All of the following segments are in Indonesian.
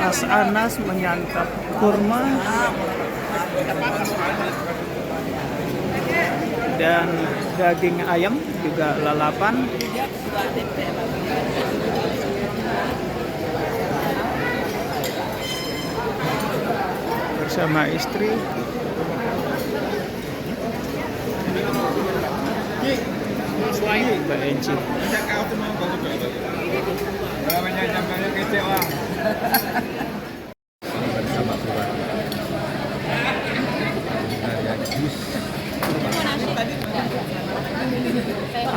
Mas Anas menyantap kurma dan daging ayam juga lalapan. Bersama istri. Mbak Enci.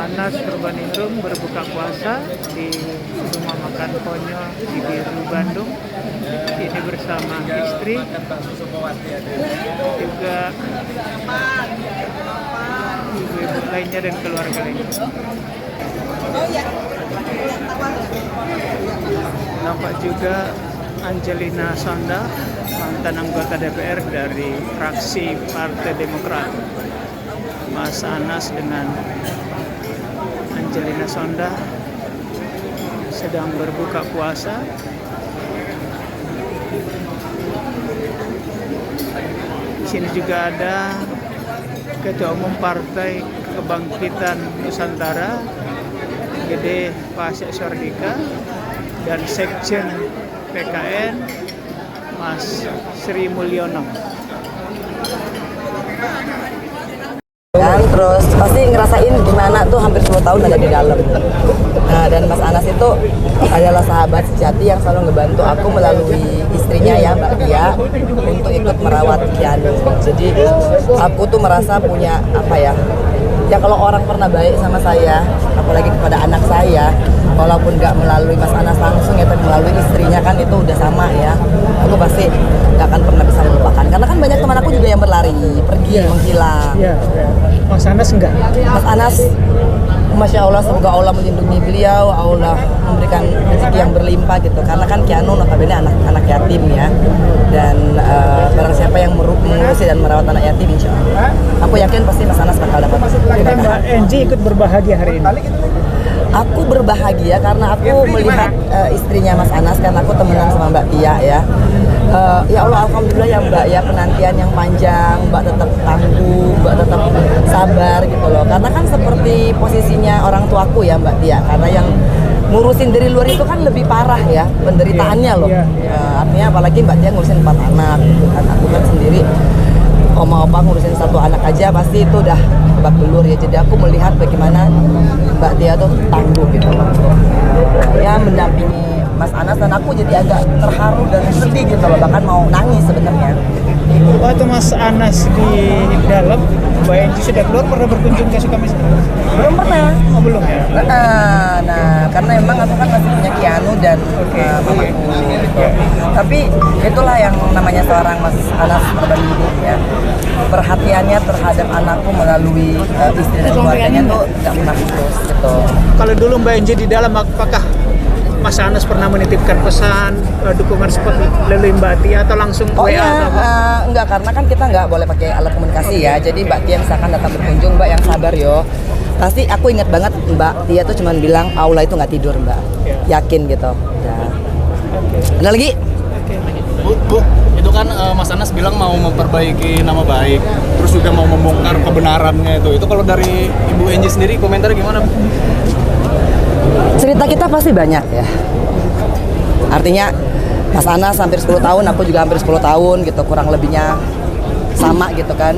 Anas Purbaningrum berbuka puasa di rumah makan Ponyo di Biru Bandung. Ini bersama istri, juga ibu-ibu lainnya dan keluarga lainnya. Nampak juga Angelina Sonda, mantan anggota DPR dari fraksi Partai Demokrat. Mas Anas dengan Angelina Sonda sedang berbuka puasa. Di sini juga ada Ketua Umum Partai Kebangkitan Nusantara, Gede Pasek Sordika, dan Sekjen PKN Mas Sri Mulyono. Kan terus pasti ngerasain gimana tuh hampir 10 tahun ada di dalam. Nah, dan Mas Anas itu adalah sahabat sejati yang selalu ngebantu aku melalui istrinya ya Mbak Tia untuk ikut merawat Kianu. Jadi aku tuh merasa punya apa ya? Ya kalau orang pernah baik sama saya, apalagi kepada anak saya, walaupun nggak melalui Mas Anas langsung ya, tapi melalui istrinya kan itu udah sama ya. Aku pasti nggak akan pernah bisa melupakan. Karena kan banyak teman aku juga yang berlari, pergi, menghilang. Mas Anas enggak? Mas Anas, Masya Allah, semoga Allah melindungi beliau, Allah memberikan rezeki yang berlimpah gitu. Karena kan Kianu notabene anak yatim ya. Dan barang siapa yang mengurusi dan merawat anak yatim, insya Allah, aku yakin pasti Mas Anas bakal dapat. Jadi Mbak Enci ikut berbahagia hari ini? Aku berbahagia karena aku melihat istrinya Mas Anas, karena aku temenan sama Mbak Tia ya. Ya Allah, alhamdulillah ya Mbak ya, penantian yang panjang, Mbak tetap tangguh, Mbak tetap sabar gitu loh. Karena kan seperti posisinya orang tuaku ya Mbak Tia, karena yang ngurusin dari luar itu kan lebih parah ya penderitaannya loh. Artinya apalagi Mbak Tia ngurusin 4 anak gitu kan, aku kan sendiri oma opa ngurusin 1 anak aja pasti itu udah babak belur ya. Jadi aku melihat bagaimana Mbak Tia tuh tangguh gitu loh, ya mendampingi Mas Anas, dan aku jadi agak terharu dan sedih gitu loh, bahkan mau nangis sebenarnya. Waktu Mas Anas di dalam, Mbak Enci sudah keluar, pernah berkunjung ke Sukamiskin? Belum pernah. Oh belum ya? Nah, karena emang aku kan masih punya Kianu dan mamaku gitu. Tapi itulah yang namanya seorang Mas Anas Purbaningrum ya. Perhatiannya terhadap anakku melalui istri dan keluarganya tuh tidak pernah putus gitu. Kalau dulu Mbak Enci di dalam, apakah Mas Anas pernah menitipkan pesan dukungan seperti melalui Mbak Tia atau langsung WA? Enggak, karena kan kita nggak boleh pakai alat komunikasi ya. Jadi Mbak Tia misalkan datang berkunjung, Mbak yang sabar yo. Pasti aku ingat banget Mbak Tia tuh cuman bilang Aula itu nggak tidur Mbak, yakin gitu. Ada lagi? Bu, itu kan Mas Anas bilang mau memperbaiki nama baik, terus juga mau membongkar kebenarannya itu. Itu kalau dari Ibu Enci sendiri komentarnya gimana? Cerita kita pasti banyak ya. Artinya Mas Anas hampir 10 tahun, aku juga hampir 10 tahun gitu, kurang lebihnya sama gitu kan,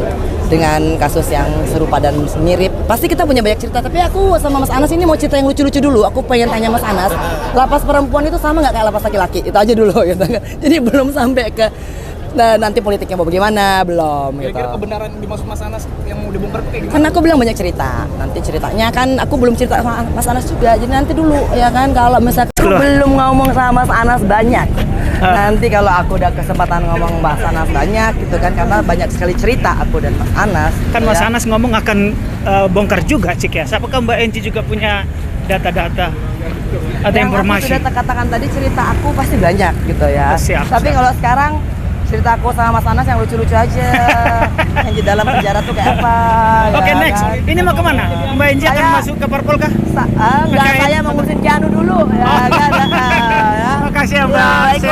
dengan kasus yang serupa dan mirip. Pasti kita punya banyak cerita, tapi aku sama Mas Anas ini mau cerita yang lucu-lucu dulu. Aku pengen tanya Mas Anas, lapas perempuan itu sama nggak kayak lapas laki-laki? Itu aja dulu gitu kan. Jadi belum sampai ke nanti politiknya mau bagaimana, belum gitu. Kira-kira kebenaran dimaksud Mas Anas yang mau dibongkar kayak gimana? Kan aku bilang banyak cerita. Nanti ceritanya kan aku belum cerita sama Mas Anas juga. Jadi nanti dulu ya kan, kalau misalnya aku belum ngomong sama Mas Anas banyak. Nanti kalau aku udah kesempatan ngomong Mas Anas banyak gitu kan, karena banyak sekali cerita aku dan Mas Anas. Kan Mas ya. Anas ngomong akan bongkar juga Cikeas. Apakah Mbak Enci juga punya data-data atau Yang informasi? aku sudah katakan tadi, cerita aku pasti banyak gitu ya. Siap, Tapi siap. kalau sekarang cerita aku sama Mas Anas yang lucu-lucu aja. Yang di dalam penjara tuh kayak apa. Oke, ya next. kan? Ini mau kemana? Mbak Enci akan Saya- masuk ke parpol kah? Enggak, Terkait- saya mengurusin Keanu dulu ya kan. Ya. Makasih ya, Mbak. Ya, baik, Sehat